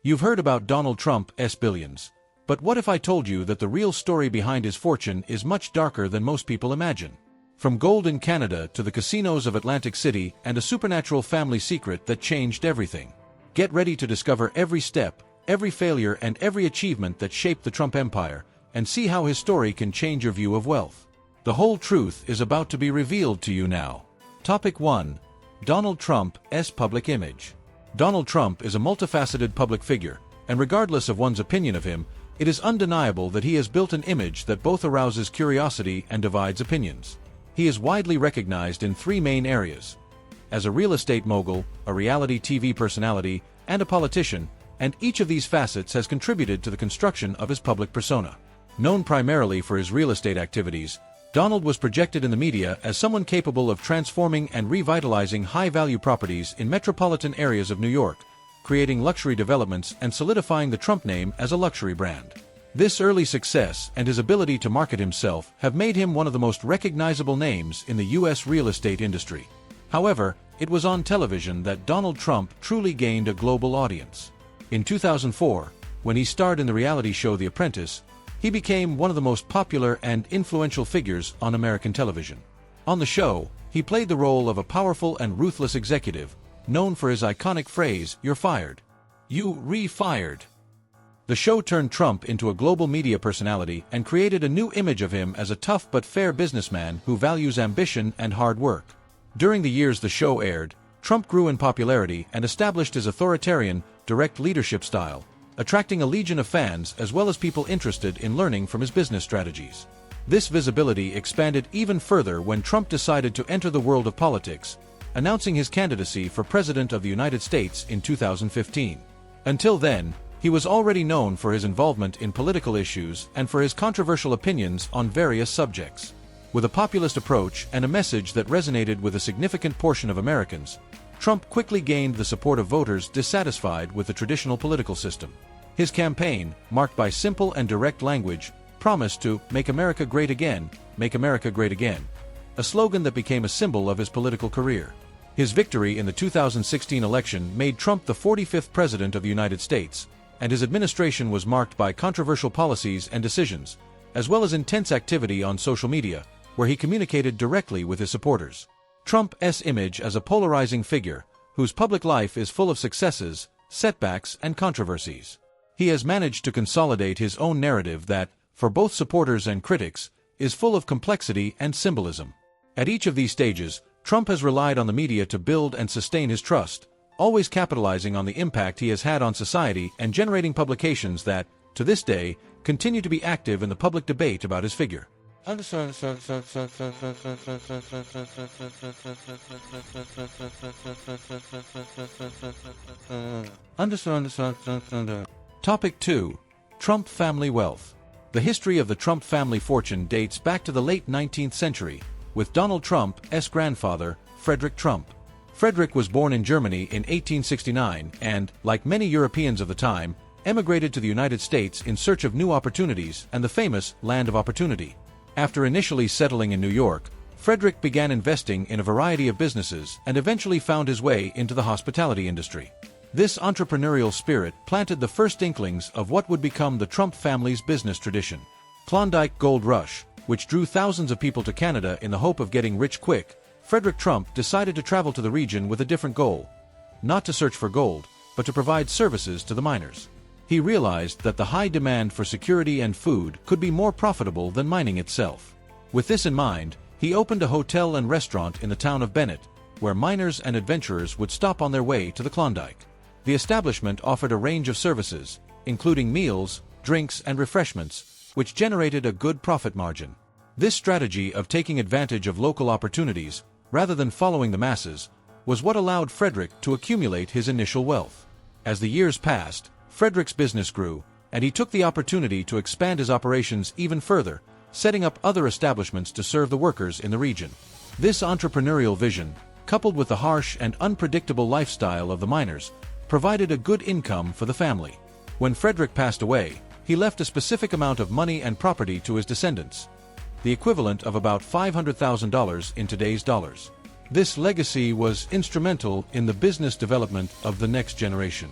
You've heard about Donald Trump's billions. But what if I told you that the real story behind his fortune is much darker than most people imagine? From gold in Canada to the casinos of Atlantic City and a supernatural family secret that changed everything. Get ready to discover every step, every failure and every achievement that shaped the Trump empire, and see how his story can change your view of wealth. The whole truth is about to be revealed to you now. Topic 1. Donald Trump's public image. Donald Trump is a multifaceted public figure, and regardless of one's opinion of him, it is undeniable that he has built an image that both arouses curiosity and divides opinions. He is widely recognized in three main areas: as a real estate mogul, a reality TV personality, and a politician, and each of these facets has contributed to the construction of his public persona. Known primarily for his real estate activities, Donald was projected in the media as someone capable of transforming and revitalizing high-value properties in metropolitan areas of New York, creating luxury developments and solidifying the Trump name as a luxury brand. This early success and his ability to market himself have made him one of the most recognizable names in the U.S. real estate industry. However, it was on television that Donald Trump truly gained a global audience. In 2004, when he starred in the reality show The Apprentice, he became one of the most popular and influential figures on American television. On the show, he played the role of a powerful and ruthless executive, known for his iconic phrase, "You're fired. You re-fired." The show turned Trump into a global media personality and created a new image of him as a tough but fair businessman who values ambition and hard work. During the years the show aired, Trump grew in popularity and established his authoritarian, direct leadership style, attracting a legion of fans as well as people interested in learning from his business strategies. This visibility expanded even further when Trump decided to enter the world of politics, announcing his candidacy for President of the United States in 2015. Until then, he was already known for his involvement in political issues and for his controversial opinions on various subjects. With a populist approach and a message that resonated with a significant portion of Americans, Trump quickly gained the support of voters dissatisfied with the traditional political system. His campaign, marked by simple and direct language, promised to "Make America Great Again, Make America Great Again," a slogan that became a symbol of his political career. His victory in the 2016 election made Trump the 45th President of the United States, and his administration was marked by controversial policies and decisions, as well as intense activity on social media, where he communicated directly with his supporters. Trump's image as a polarizing figure, whose public life is full of successes, setbacks, and controversies. He has managed to consolidate his own narrative that, for both supporters and critics, is full of complexity and symbolism. At each of these stages, Trump has relied on the media to build and sustain his trust, always capitalizing on the impact he has had on society and generating publications that, to this day, continue to be active in the public debate about his figure. Topic 2. Trump family wealth. The history of the Trump family fortune dates back to the late 19th century, with Donald Trump's grandfather, Frederick Trump. Frederick was born in Germany in 1869 and, like many Europeans of the time, emigrated to the United States in search of new opportunities and the famous Land of Opportunity. After initially settling in New York, Frederick began investing in a variety of businesses and eventually found his way into the hospitality industry. This entrepreneurial spirit planted the first inklings of what would become the Trump family's business tradition. Klondike Gold Rush, which drew thousands of people to Canada in the hope of getting rich quick, Frederick Trump decided to travel to the region with a different goal: not to search for gold, but to provide services to the miners. He realized that the high demand for security and food could be more profitable than mining itself. With this in mind, he opened a hotel and restaurant in the town of Bennett, where miners and adventurers would stop on their way to the Klondike. The establishment offered a range of services, including meals, drinks, and refreshments, which generated a good profit margin. This strategy of taking advantage of local opportunities, rather than following the masses, was what allowed Frederick to accumulate his initial wealth. As the years passed, Frederick's business grew, and he took the opportunity to expand his operations even further, setting up other establishments to serve the workers in the region. This entrepreneurial vision, coupled with the harsh and unpredictable lifestyle of the miners, provided a good income for the family. When Frederick passed away, he left a specific amount of money and property to his descendants, the equivalent of about $500,000 in today's dollars. This legacy was instrumental in the business development of the next generation.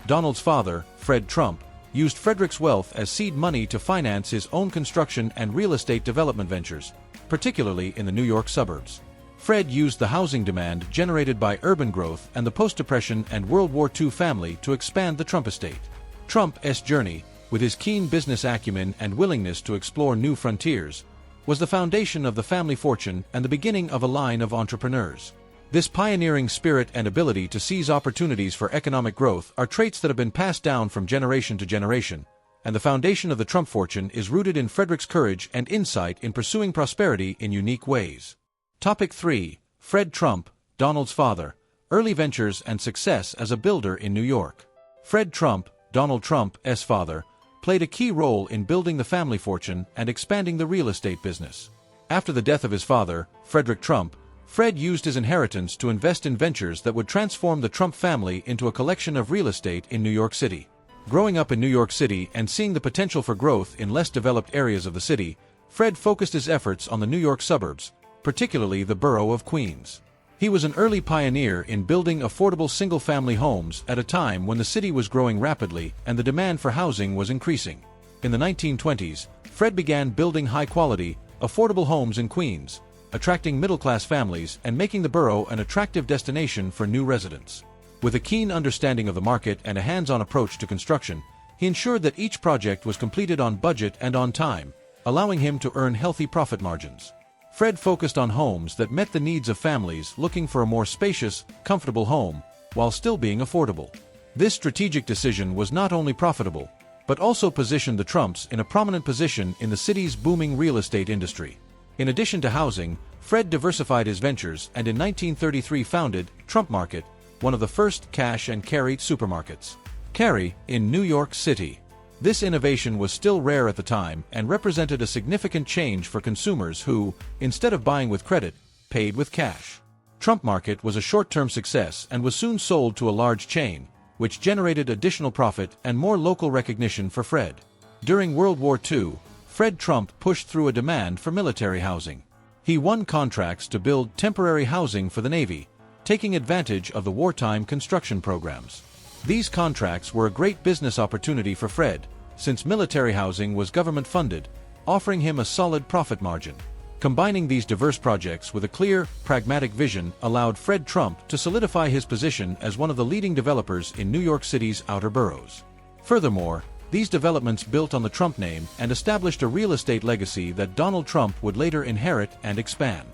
Donald's father, Fred Trump, used Frederick's wealth as seed money to finance his own construction and real estate development ventures, particularly in the New York suburbs. Fred used the housing demand generated by urban growth and the post-Depression and World War II family to expand the Trump estate. Trump's journey, with his keen business acumen and willingness to explore new frontiers, was the foundation of the family fortune and the beginning of a line of entrepreneurs. This pioneering spirit and ability to seize opportunities for economic growth are traits that have been passed down from generation to generation, and the foundation of the Trump fortune is rooted in Frederick's courage and insight in pursuing prosperity in unique ways. Topic 3. Fred Trump, Donald's father, early ventures and success as a builder in New York. Fred Trump, Donald Trump's father, played a key role in building the family fortune and expanding the real estate business. After the death of his father, Frederick Trump, Fred used his inheritance to invest in ventures that would transform the Trump family into a collection of real estate in New York City. Growing up in New York City and seeing the potential for growth in less developed areas of the city, Fred focused his efforts on the New York suburbs, particularly the borough of Queens. He was an early pioneer in building affordable single-family homes at a time when the city was growing rapidly and the demand for housing was increasing. In the 1920s, Fred began building high-quality, affordable homes in Queens, attracting middle-class families and making the borough an attractive destination for new residents. With a keen understanding of the market and a hands-on approach to construction, he ensured that each project was completed on budget and on time, allowing him to earn healthy profit margins. Fred focused on homes that met the needs of families looking for a more spacious, comfortable home, while still being affordable. This strategic decision was not only profitable, but also positioned the Trumps in a prominent position in the city's booming real estate industry. In addition to housing, Fred diversified his ventures and in 1933 founded Trump Market, one of the first cash and carry supermarkets. Carry, in New York City. This innovation was still rare at the time and represented a significant change for consumers who, instead of buying with credit, paid with cash. Trump Market was a short-term success and was soon sold to a large chain, which generated additional profit and more local recognition for Fred. During World War II, Fred Trump pushed through a demand for military housing. He won contracts to build temporary housing for the Navy, taking advantage of the wartime construction programs. These contracts were a great business opportunity for Fred, since military housing was government-funded, offering him a solid profit margin. Combining these diverse projects with a clear, pragmatic vision allowed Fred Trump to solidify his position as one of the leading developers in New York City's outer boroughs. Furthermore, these developments built on the Trump name and established a real estate legacy that Donald Trump would later inherit and expand.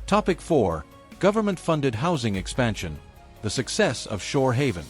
Topic 4. Government-funded housing expansion. The success of Shore Haven.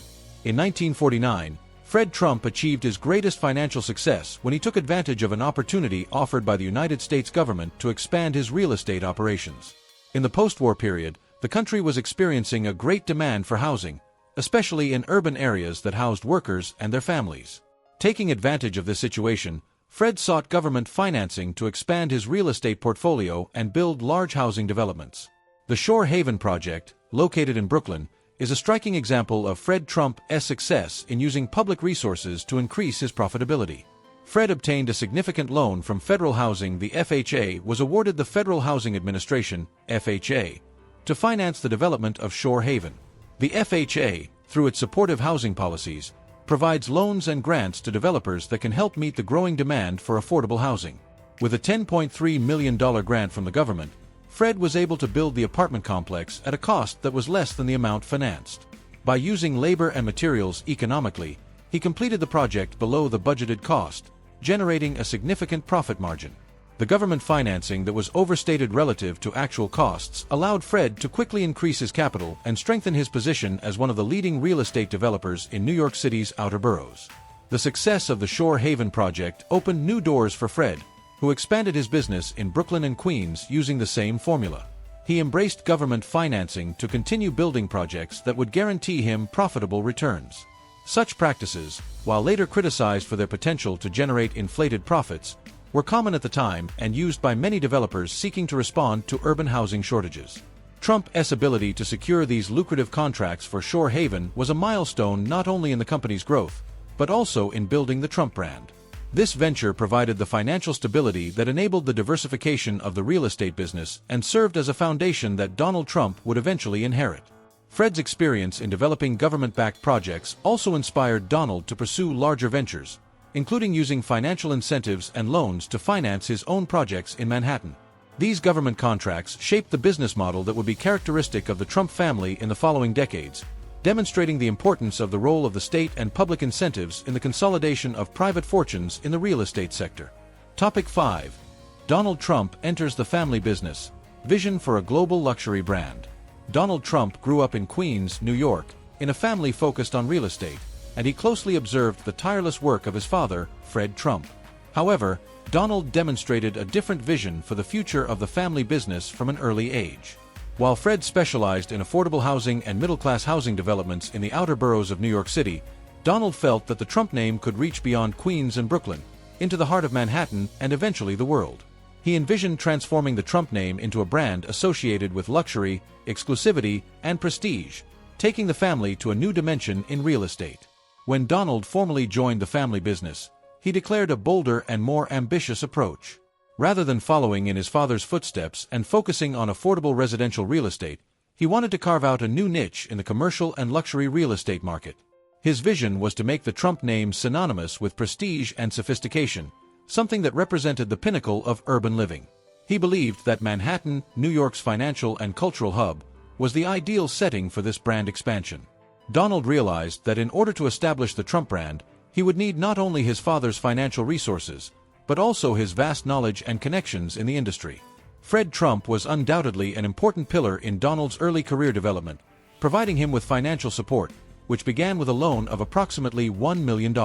In 1949, Fred Trump achieved his greatest financial success when he took advantage of an opportunity offered by the United States government to expand his real estate operations. In the post-war period, the country was experiencing a great demand for housing, especially in urban areas that housed workers and their families. Taking advantage of this situation, Fred sought government financing to expand his real estate portfolio and build large housing developments. The Shore Haven project, located in Brooklyn, is a striking example of Fred Trump's success in using public resources to increase his profitability. Fred obtained a significant loan from federal housing. The FHA was awarded the Federal Housing Administration, FHA, to finance the development of Shore Haven. The FHA, through its supportive housing policies, provides loans and grants to developers that can help meet the growing demand for affordable housing. With a $10.3 million grant from the government, Fred was able to build the apartment complex at a cost that was less than the amount financed. By using labor and materials economically, he completed the project below the budgeted cost, generating a significant profit margin. The government financing that was overstated relative to actual costs allowed Fred to quickly increase his capital and strengthen his position as one of the leading real estate developers in New York City's outer boroughs. The success of the Shore Haven project opened new doors for Fred, who expanded his business in Brooklyn and Queens using the same formula. He embraced government financing to continue building projects that would guarantee him profitable returns. Such practices, while later criticized for their potential to generate inflated profits, were common at the time and used by many developers seeking to respond to urban housing shortages. Trump's ability to secure these lucrative contracts for Shore Haven was a milestone not only in the company's growth, but also in building the Trump brand. This venture provided the financial stability that enabled the diversification of the real estate business and served as a foundation that Donald Trump would eventually inherit. Fred's experience in developing government-backed projects also inspired Donald to pursue larger ventures, including using financial incentives and loans to finance his own projects in Manhattan. These government contracts shaped the business model that would be characteristic of the Trump family in the following decades, demonstrating the importance of the role of the state and public incentives in the consolidation of private fortunes in the real estate sector. Topic 5. Donald Trump enters the family business. Vision for a global luxury brand. Donald Trump grew up in Queens, New York, in a family focused on real estate, and he closely observed the tireless work of his father, Fred Trump. However, Donald demonstrated a different vision for the future of the family business from an early age. While Fred specialized in affordable housing and middle-class housing developments in the outer boroughs of New York City, Donald felt that the Trump name could reach beyond Queens and Brooklyn, into the heart of Manhattan and eventually the world. He envisioned transforming the Trump name into a brand associated with luxury, exclusivity, and prestige, taking the family to a new dimension in real estate. When Donald formally joined the family business, he declared a bolder and more ambitious approach. Rather than following in his father's footsteps and focusing on affordable residential real estate, he wanted to carve out a new niche in the commercial and luxury real estate market. His vision was to make the Trump name synonymous with prestige and sophistication, something that represented the pinnacle of urban living. He believed that Manhattan, New York's financial and cultural hub, was the ideal setting for this brand expansion. Donald realized that in order to establish the Trump brand, he would need not only his father's financial resources, but also his vast knowledge and connections in the industry. Fred Trump was undoubtedly an important pillar in Donald's early career development, providing him with financial support, which began with a loan of approximately $1 million.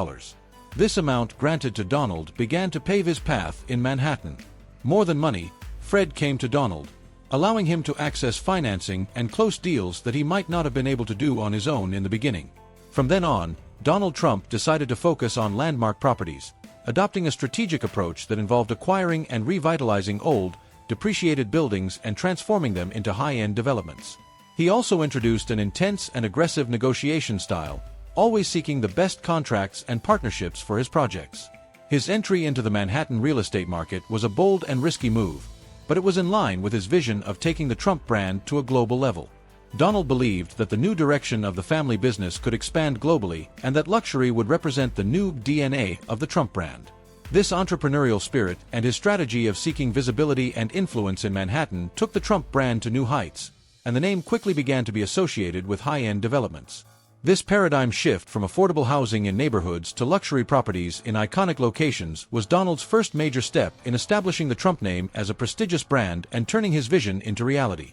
This amount granted to Donald began to pave his path in Manhattan. More than money, Fred came to Donald, allowing him to access financing and close deals that he might not have been able to do on his own in the beginning. From then on, Donald Trump decided to focus on landmark properties, adopting a strategic approach that involved acquiring and revitalizing old, depreciated buildings and transforming them into high-end developments. He also introduced an intense and aggressive negotiation style, always seeking the best contracts and partnerships for his projects. His entry into the Manhattan real estate market was a bold and risky move, but it was in line with his vision of taking the Trump brand to a global level. Donald believed that the new direction of the family business could expand globally and that luxury would represent the new DNA of the Trump brand. This entrepreneurial spirit and his strategy of seeking visibility and influence in Manhattan took the Trump brand to new heights, and the name quickly began to be associated with high-end developments. This paradigm shift from affordable housing in neighborhoods to luxury properties in iconic locations was Donald's first major step in establishing the Trump name as a prestigious brand and turning his vision into reality.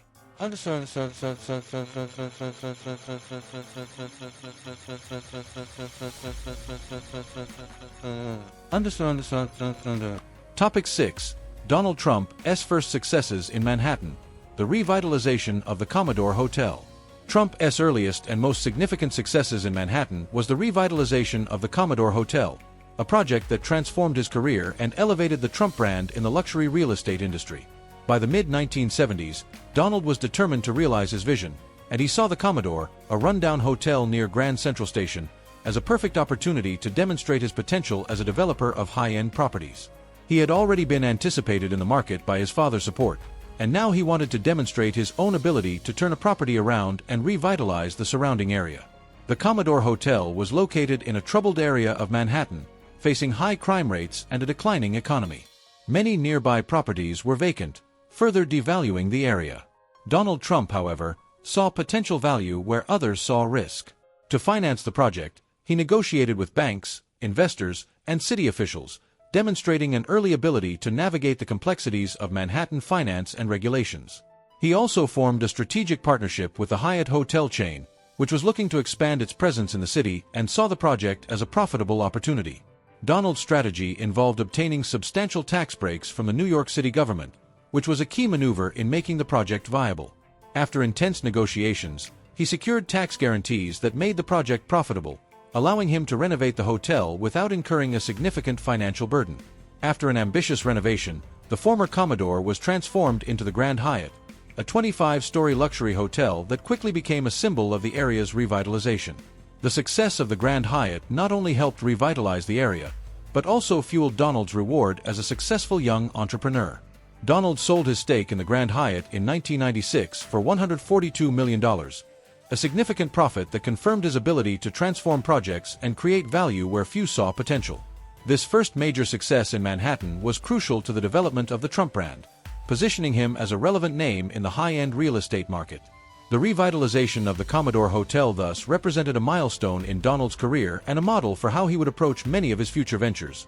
Topic 6. Donald Trump's first successes in Manhattan. The revitalization of the Commodore Hotel. Trump's earliest and most significant successes in Manhattan was the revitalization of the Commodore Hotel, a project that transformed his career and elevated the Trump brand in the luxury real estate industry. By the mid-1970s, Donald was determined to realize his vision, and he saw the Commodore, a rundown hotel near Grand Central Station, as a perfect opportunity to demonstrate his potential as a developer of high-end properties. He had already been anticipated in the market by his father's support, and now he wanted to demonstrate his own ability to turn a property around and revitalize the surrounding area. The Commodore Hotel was located in a troubled area of Manhattan, facing high crime rates and a declining economy. Many nearby properties were vacant, further devaluing the area. Donald Trump, however, saw potential value where others saw risk. To finance the project, he negotiated with banks, investors, and city officials, demonstrating an early ability to navigate the complexities of Manhattan finance and regulations. He also formed a strategic partnership with the Hyatt hotel chain, which was looking to expand its presence in the city and saw the project as a profitable opportunity. Donald's strategy involved obtaining substantial tax breaks from the New York City government, which was a key maneuver in making the project viable. After intense negotiations, he secured tax guarantees that made the project profitable, allowing him to renovate the hotel without incurring a significant financial burden. After an ambitious renovation, the former Commodore was transformed into the Grand Hyatt, a 25-story luxury hotel that quickly became a symbol of the area's revitalization. The success of the Grand Hyatt not only helped revitalize the area, but also fueled Donald's reward as a successful young entrepreneur. Donald sold his stake in the Grand Hyatt in 1996 for $142 million, a significant profit that confirmed his ability to transform projects and create value where few saw potential. This first major success in Manhattan was crucial to the development of the Trump brand, positioning him as a relevant name in the high-end real estate market. The revitalization of the Commodore Hotel thus represented a milestone in Donald's career and a model for how he would approach many of his future ventures,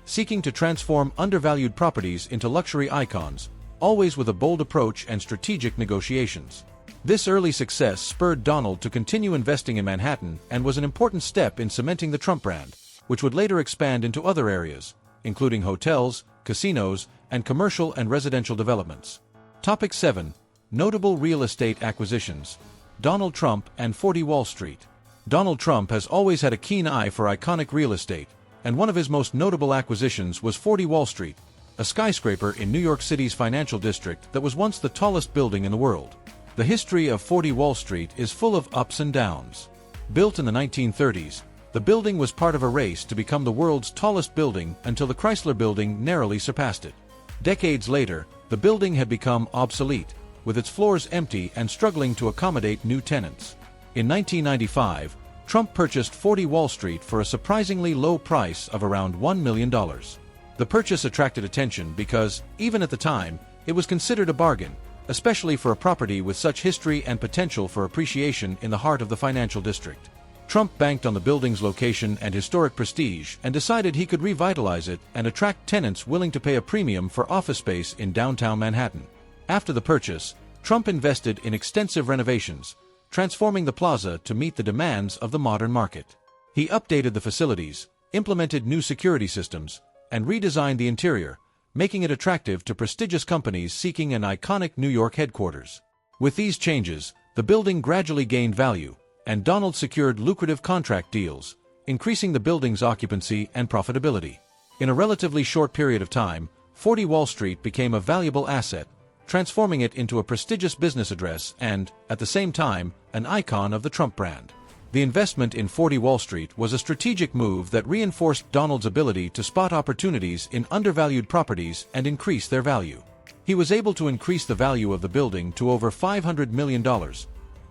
seeking to transform undervalued properties into luxury icons, always with a bold approach and strategic negotiations. This early success spurred Donald to continue investing in Manhattan and was an important step in cementing the Trump brand, which would later expand into other areas, including hotels, casinos, and commercial and residential developments. Topic 7. Notable real estate acquisitions. Donald Trump and 40 Wall Street. Donald Trump has always had a keen eye for iconic real estate, and one of his most notable acquisitions was 40 Wall Street, a skyscraper in New York City's financial district that was once the tallest building in the world. The history of 40 Wall Street is full of ups and downs. Built in the 1930s, the building was part of a race to become the world's tallest building until the Chrysler Building narrowly surpassed it. Decades later, the building had become obsolete, with its floors empty and struggling to accommodate new tenants. In 1995, Trump purchased 40 Wall Street for a surprisingly low price of around $1 million. The purchase attracted attention because, even at the time, it was considered a bargain, especially for a property with such history and potential for appreciation in the heart of the financial district. Trump banked on the building's location and historic prestige and decided he could revitalize it and attract tenants willing to pay a premium for office space in downtown Manhattan. After the purchase, Trump invested in extensive renovations, transforming the plaza to meet the demands of the modern market. He updated the facilities, implemented new security systems, and redesigned the interior, making it attractive to prestigious companies seeking an iconic New York headquarters. With these changes, the building gradually gained value, and Donald secured lucrative contract deals, increasing the building's occupancy and profitability. In a relatively short period of time, 40 Wall Street became a valuable asset, transforming it into a prestigious business address and, at the same time, an icon of the Trump brand. The investment in 40 Wall Street was a strategic move that reinforced Donald's ability to spot opportunities in undervalued properties and increase their value. He was able to increase the value of the building to over $500 million,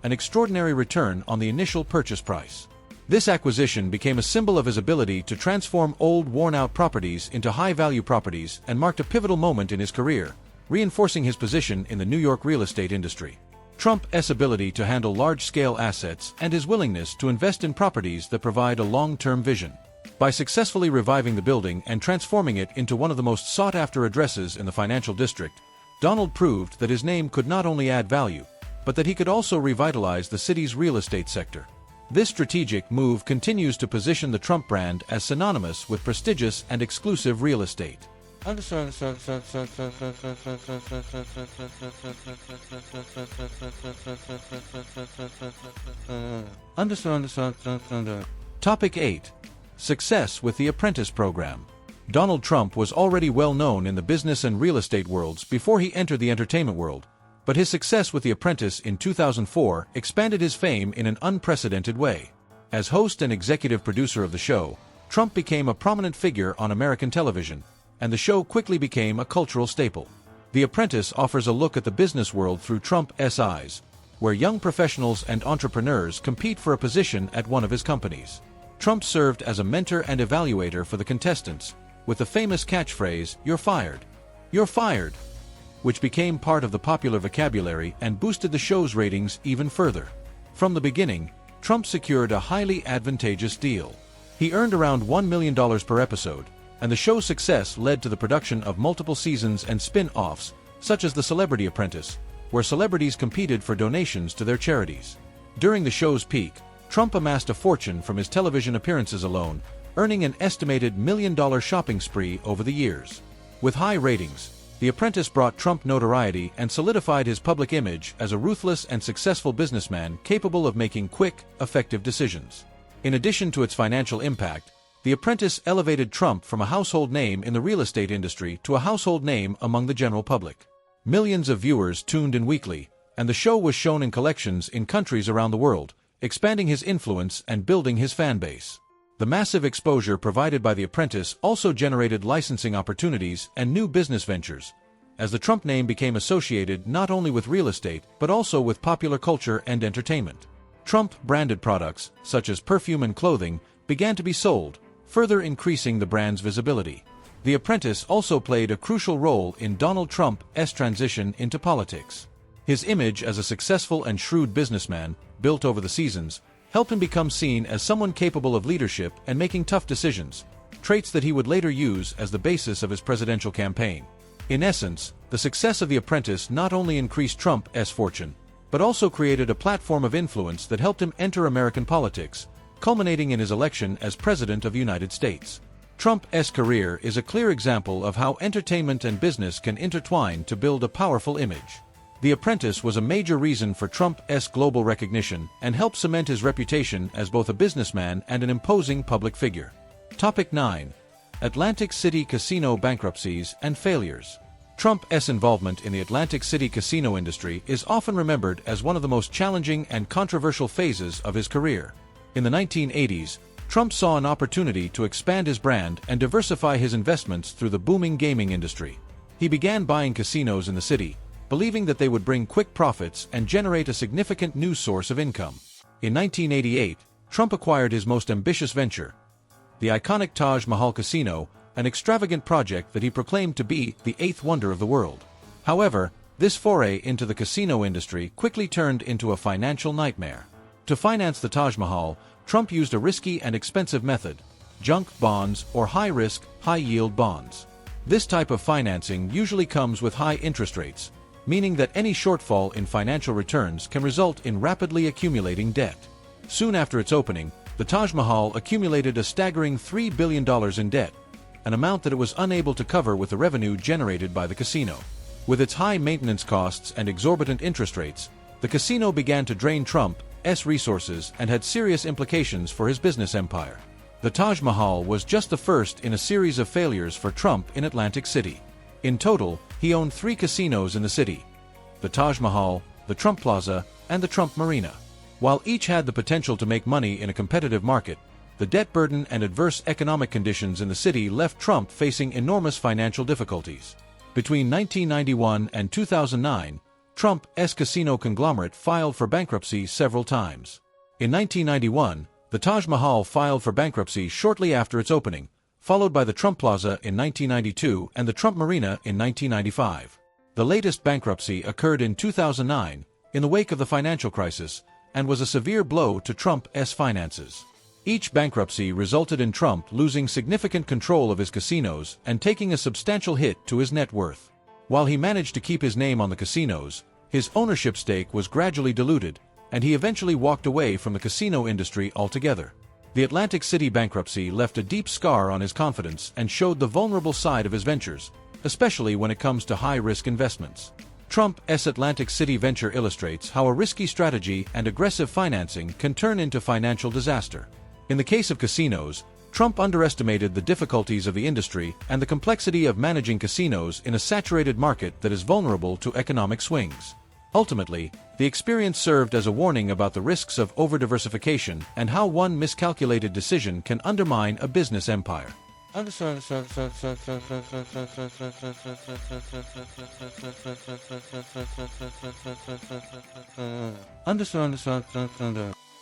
an extraordinary return on the initial purchase price. This acquisition became a symbol of his ability to transform old, worn-out properties into high-value properties and marked a pivotal moment in his career, reinforcing his position in the New York real estate industry. Trump's ability to handle large-scale assets and his willingness to invest in properties that provide a long-term vision. By successfully reviving the building and transforming it into one of the most sought-after addresses in the financial district, Donald proved that his name could not only add value, but that he could also revitalize the city's real estate sector. This strategic move continues to position the Trump brand as synonymous with prestigious and exclusive real estate. Topic 8. Success with the Apprentice program. Donald Trump was already well known in the business and real estate worlds before he entered the entertainment world, but his success with The Apprentice in 2004 expanded his fame in an unprecedented way. As host and executive producer of the show, Trump became a prominent figure on American television, and the show quickly became a cultural staple. The Apprentice offers a look at the business world through Trump's eyes, where young professionals and entrepreneurs compete for a position at one of his companies. Trump served as a mentor and evaluator for the contestants, with the famous catchphrase, "You're fired. You're fired," which became part of the popular vocabulary and boosted the show's ratings even further. From the beginning, Trump secured a highly advantageous deal. He earned around $1 million per episode, and the show's success led to the production of multiple seasons and spin-offs, such as The Celebrity Apprentice, where celebrities competed for donations to their charities. During the show's peak, Trump amassed a fortune from his television appearances alone, earning an estimated $1 million shopping spree over the years. With high ratings, The Apprentice brought Trump notoriety and solidified his public image as a ruthless and successful businessman capable of making quick, effective decisions. In addition to its financial impact, The Apprentice elevated Trump from a household name in the real estate industry to a household name among the general public. Millions of viewers tuned in weekly, and the show was shown in collections in countries around the world, expanding his influence and building his fan base. The massive exposure provided by The Apprentice also generated licensing opportunities and new business ventures, as the Trump name became associated not only with real estate but also with popular culture and entertainment. Trump-branded products, such as perfume and clothing, began to be sold, further increasing the brand's visibility. The Apprentice also played a crucial role in Donald Trump's transition into politics. His image as a successful and shrewd businessman, built over the seasons, helped him become seen as someone capable of leadership and making tough decisions, traits that he would later use as the basis of his presidential campaign. In essence, the success of The Apprentice not only increased Trump's fortune, but also created a platform of influence that helped him enter American politics, culminating in his election as President of the United States. Trump's career is a clear example of how entertainment and business can intertwine to build a powerful image. The Apprentice was a major reason for Trump's global recognition and helped cement his reputation as both a businessman and an imposing public figure. Topic 9. Atlantic City Casino Bankruptcies and Failures. Trump's involvement in the Atlantic City casino industry is often remembered as one of the most challenging and controversial phases of his career. In the 1980s, Trump saw an opportunity to expand his brand and diversify his investments through the booming gaming industry. He began buying casinos in the city, believing that they would bring quick profits and generate a significant new source of income. In 1988, Trump acquired his most ambitious venture, the iconic Taj Mahal Casino, an extravagant project that he proclaimed to be the eighth wonder of the world. However, this foray into the casino industry quickly turned into a financial nightmare. To finance the Taj Mahal, Trump used a risky and expensive method: junk bonds or high-risk, high-yield bonds. This type of financing usually comes with high interest rates, meaning that any shortfall in financial returns can result in rapidly accumulating debt. Soon after its opening, the Taj Mahal accumulated a staggering $3 billion in debt, an amount that it was unable to cover with the revenue generated by the casino. With its high maintenance costs and exorbitant interest rates, the casino began to drain Trump's resources and had serious implications for his business empire. The Taj Mahal was just the first in a series of failures for Trump in Atlantic City. In total, he owned 3 casinos in the city: the Taj Mahal, the Trump Plaza, and the Trump Marina. While each had the potential to make money in a competitive market, the debt burden and adverse economic conditions in the city left Trump facing enormous financial difficulties. Between 1991 and 2009, Trump's casino conglomerate filed for bankruptcy several times. In 1991, the Taj Mahal filed for bankruptcy shortly after its opening, followed by the Trump Plaza in 1992 and the Trump Marina in 1995. The latest bankruptcy occurred in 2009, in the wake of the financial crisis, and was a severe blow to Trump's finances. Each bankruptcy resulted in Trump losing significant control of his casinos and taking a substantial hit to his net worth. While he managed to keep his name on the casinos, his ownership stake was gradually diluted, and he eventually walked away from the casino industry altogether. The Atlantic City bankruptcy left a deep scar on his confidence and showed the vulnerable side of his ventures, especially when it comes to high-risk investments. Trump's Atlantic City venture illustrates how a risky strategy and aggressive financing can turn into financial disaster. In the case of casinos, Trump underestimated the difficulties of the industry and the complexity of managing casinos in a saturated market that is vulnerable to economic swings. Ultimately, the experience served as a warning about the risks of over-diversification and how one miscalculated decision can undermine a business empire.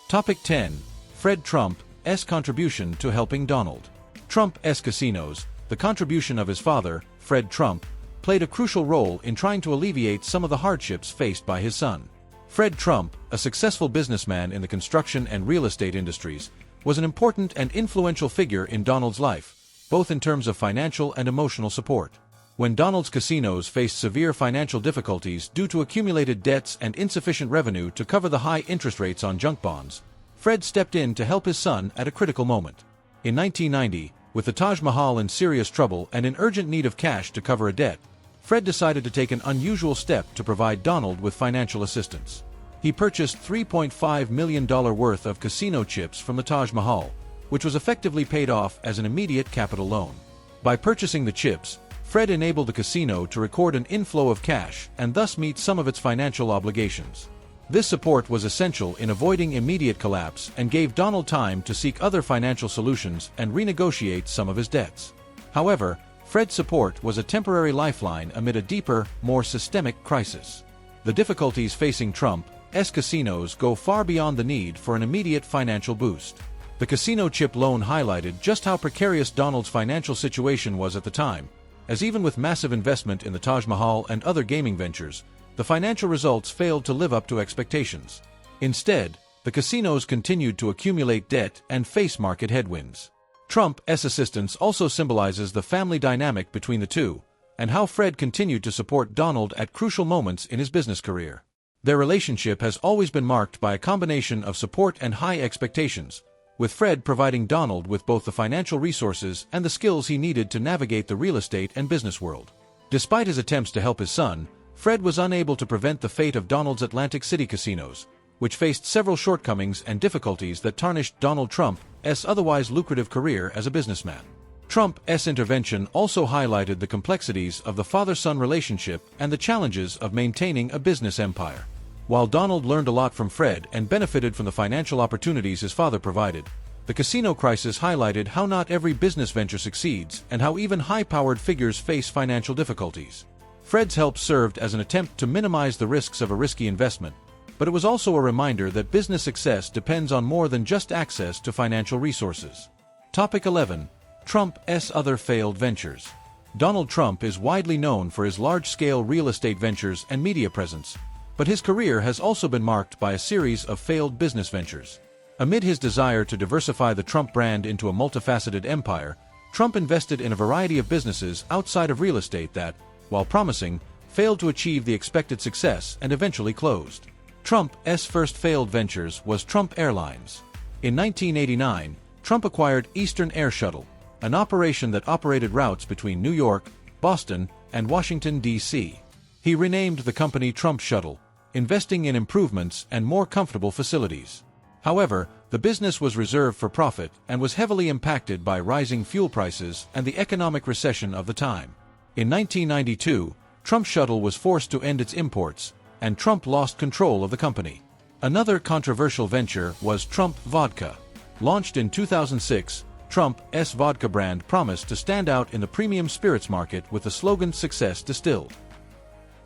Topic 10. Fred Trump's contribution to helping Donald. Trump's casinos, the contribution of his father, Fred Trump, played a crucial role in trying to alleviate some of the hardships faced by his son. Fred Trump, a successful businessman in the construction and real estate industries, was an important and influential figure in Donald's life, both in terms of financial and emotional support. When Donald's casinos faced severe financial difficulties due to accumulated debts and insufficient revenue to cover the high interest rates on junk bonds, Fred stepped in to help his son at a critical moment. In 1990, with the Taj Mahal in serious trouble and in urgent need of cash to cover a debt, Fred decided to take an unusual step to provide Donald with financial assistance. He purchased $3.5 million worth of casino chips from the Taj Mahal, which was effectively paid off as an immediate capital loan. By purchasing the chips, Fred enabled the casino to record an inflow of cash and thus meet some of its financial obligations. This support was essential in avoiding immediate collapse and gave Donald time to seek other financial solutions and renegotiate some of his debts. However, Fred's support was a temporary lifeline amid a deeper, more systemic crisis. The difficulties facing Trump's casinos go far beyond the need for an immediate financial boost. The casino chip loan highlighted just how precarious Donald's financial situation was at the time, as even with massive investment in the Taj Mahal and other gaming ventures, the financial results failed to live up to expectations. Instead, the casinos continued to accumulate debt and face market headwinds. Trump's assistance also symbolizes the family dynamic between the two, and how Fred continued to support Donald at crucial moments in his business career. Their relationship has always been marked by a combination of support and high expectations, with Fred providing Donald with both the financial resources and the skills he needed to navigate the real estate and business world. Despite his attempts to help his son, Fred was unable to prevent the fate of Donald's Atlantic City casinos, which faced several shortcomings and difficulties that tarnished Donald Trump's otherwise lucrative career as a businessman. Trump's intervention also highlighted the complexities of the father-son relationship and the challenges of maintaining a business empire. While Donald learned a lot from Fred and benefited from the financial opportunities his father provided, the casino crisis highlighted how not every business venture succeeds and how even high-powered figures face financial difficulties. Fred's help served as an attempt to minimize the risks of a risky investment, but it was also a reminder that business success depends on more than just access to financial resources. Topic 11. Trump's other failed ventures. Donald Trump is widely known for his large-scale real estate ventures and media presence, but his career has also been marked by a series of failed business ventures. Amid his desire to diversify the Trump brand into a multifaceted empire, Trump invested in a variety of businesses outside of real estate that, while promising, failed to achieve the expected success and eventually closed. Trump's first failed ventures was Trump Airlines. In 1989, Trump acquired Eastern Air Shuttle, an operation that operated routes between New York, Boston, and Washington, D.C. He renamed the company Trump Shuttle, investing in improvements and more comfortable facilities. However, the business was reserved for profit and was heavily impacted by rising fuel prices and the economic recession of the time. In 1992, Trump Shuttle was forced to end its imports, and Trump lost control of the company. Another controversial venture was Trump Vodka. Launched in 2006, Trump's vodka brand promised to stand out in the premium spirits market with the slogan "Success Distilled."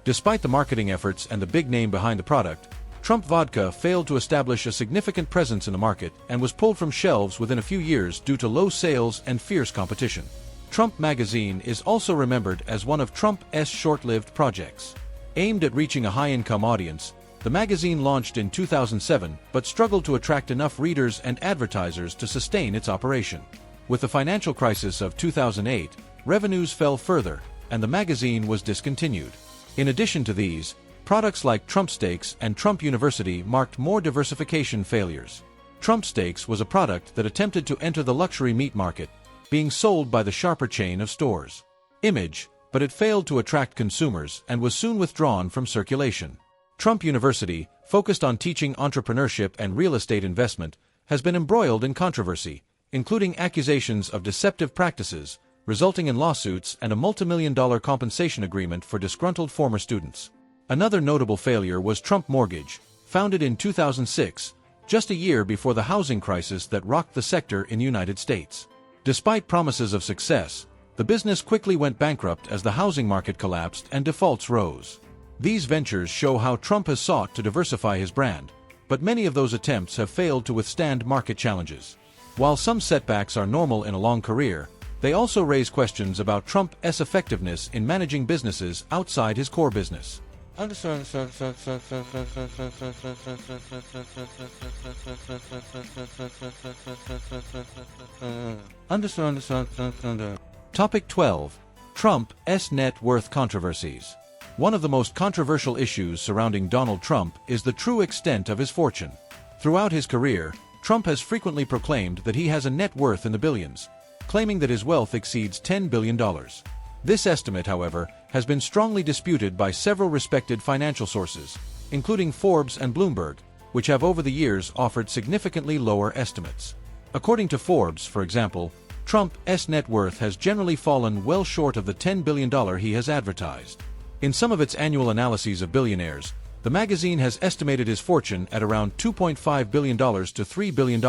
Despite the marketing efforts and the big name behind the product, Trump Vodka failed to establish a significant presence in the market and was pulled from shelves within a few years due to low sales and fierce competition. Trump Magazine is also remembered as one of Trump's short-lived projects. Aimed at reaching a high-income audience, the magazine launched in 2007 but struggled to attract enough readers and advertisers to sustain its operation. With the financial crisis of 2008, revenues fell further, and the magazine was discontinued. In addition to these, products like Trump Steaks and Trump University marked more diversification failures. Trump Steaks was a product that attempted to enter the luxury meat market, being sold by the Sharper chain of stores. Image, but it failed to attract consumers and was soon withdrawn from circulation. Trump University, focused on teaching entrepreneurship and real estate investment, has been embroiled in controversy, including accusations of deceptive practices, resulting in lawsuits and a multimillion-dollar compensation agreement for disgruntled former students. Another notable failure was Trump Mortgage, founded in 2006, just a year before the housing crisis that rocked the sector in the United States. Despite promises of success, the business quickly went bankrupt as the housing market collapsed and defaults rose. These ventures show how Trump has sought to diversify his brand, but many of those attempts have failed to withstand market challenges. While some setbacks are normal in a long career, they also raise questions about Trump's effectiveness in managing businesses outside his core business. Topic 12. Trump's net worth controversies. One of the most controversial issues surrounding Donald Trump is the true extent of his fortune. Throughout his career, Trump has frequently proclaimed that he has a net worth in the billions, claiming that his wealth exceeds $10 billion. This estimate, however, has been strongly disputed by several respected financial sources, including Forbes and Bloomberg, which have over the years offered significantly lower estimates. According to Forbes, for example, Trump's net worth has generally fallen well short of the $10 billion he has advertised. In some of its annual analyses of billionaires, The magazine has estimated his fortune at around $2.5 billion to $3 billion,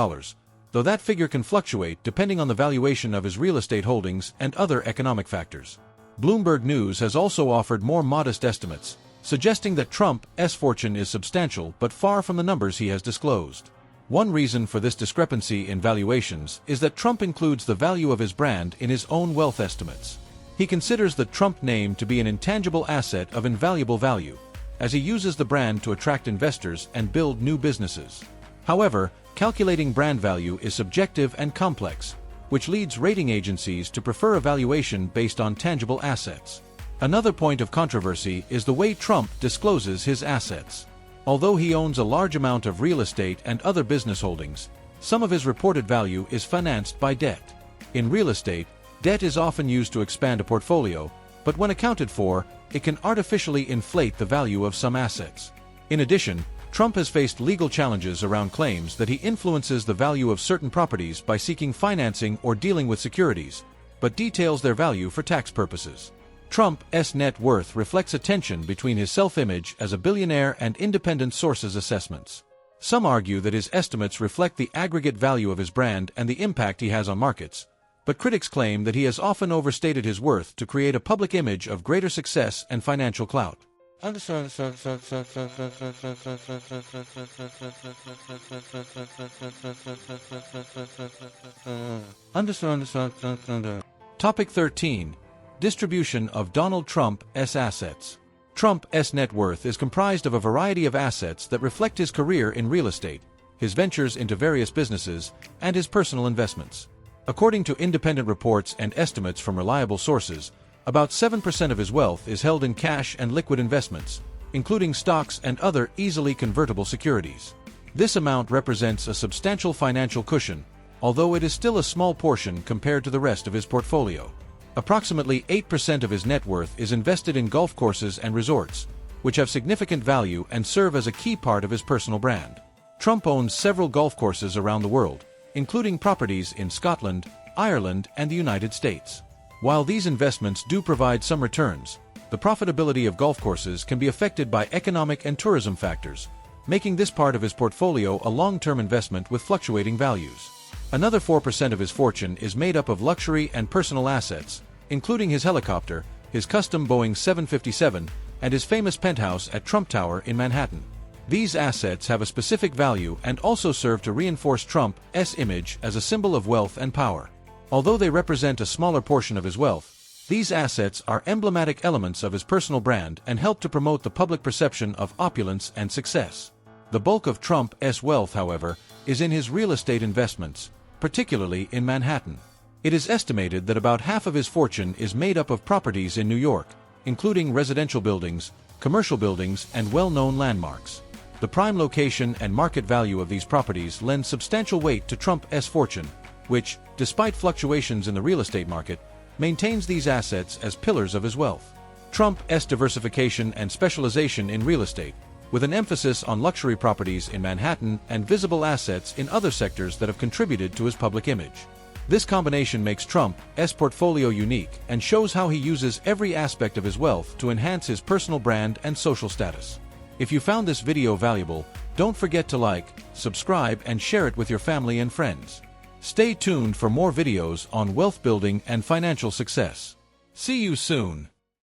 though that figure can fluctuate depending on the valuation of his real estate holdings and other economic factors. Bloomberg News has also offered more modest estimates, suggesting that Trump's fortune is substantial but far from the numbers he has disclosed. One reason for this discrepancy in valuations is that Trump includes the value of his brand in his own wealth estimates. He considers the Trump name to be an intangible asset of invaluable value, as he uses the brand to attract investors and build new businesses. However, calculating brand value is subjective and complex, which leads rating agencies to prefer a valuation based on tangible assets. Another point of controversy is the way Trump discloses his assets. Although he owns a large amount of real estate and other business holdings, some of his reported value is financed by debt. In real estate, debt is often used to expand a portfolio, but when accounted for, it can artificially inflate the value of some assets. In addition, Trump has faced legal challenges around claims that he influences the value of certain properties by seeking financing or dealing with securities, but details their value for tax purposes. Trump's net worth reflects a tension between his self-image as a billionaire and independent sources' assessments. Some argue that his estimates reflect the aggregate value of his brand and the impact he has on markets, but critics claim that he has often overstated his worth to create a public image of greater success and financial clout. Topic 13. Distribution of Donald Trump's assets. Trump's net worth is comprised of a variety of assets that reflect his career in real estate, his ventures into various businesses, and his personal investments. According to independent reports and estimates from reliable sources, about 7% of his wealth is held in cash and liquid investments, including stocks and other easily convertible securities. This amount represents a substantial financial cushion, although it is still a small portion compared to the rest of his portfolio. Approximately 8% of his net worth is invested in golf courses and resorts, which have significant value and serve as a key part of his personal brand. Trump owns several golf courses around the world, including properties in Scotland, Ireland, and the United States. While these investments do provide some returns, the profitability of golf courses can be affected by economic and tourism factors, making this part of his portfolio a long-term investment with fluctuating values. Another 4% of his fortune is made up of luxury and personal assets, including his helicopter, his custom Boeing 757, and his famous penthouse at Trump Tower in Manhattan. These assets have a specific value and also serve to reinforce Trump's image as a symbol of wealth and power. Although they represent a smaller portion of his wealth, these assets are emblematic elements of his personal brand and help to promote the public perception of opulence and success. The bulk of Trump's wealth, however, is in his real estate investments, particularly in Manhattan. It is estimated that about half of his fortune is made up of properties in New York, including residential buildings, commercial buildings, and well-known landmarks. The prime location and market value of these properties lend substantial weight to Trump's fortune, which, despite fluctuations in the real estate market, maintains these assets as pillars of his wealth. Trump's diversification and specialization in real estate, with an emphasis on luxury properties in Manhattan and visible assets in other sectors that have contributed to his public image. This combination makes Trump's portfolio unique and shows how he uses every aspect of his wealth to enhance his personal brand and social status. If you found this video valuable, don't forget to like, subscribe, and share it with your family and friends. Stay tuned for more videos on wealth building and financial success. See you soon.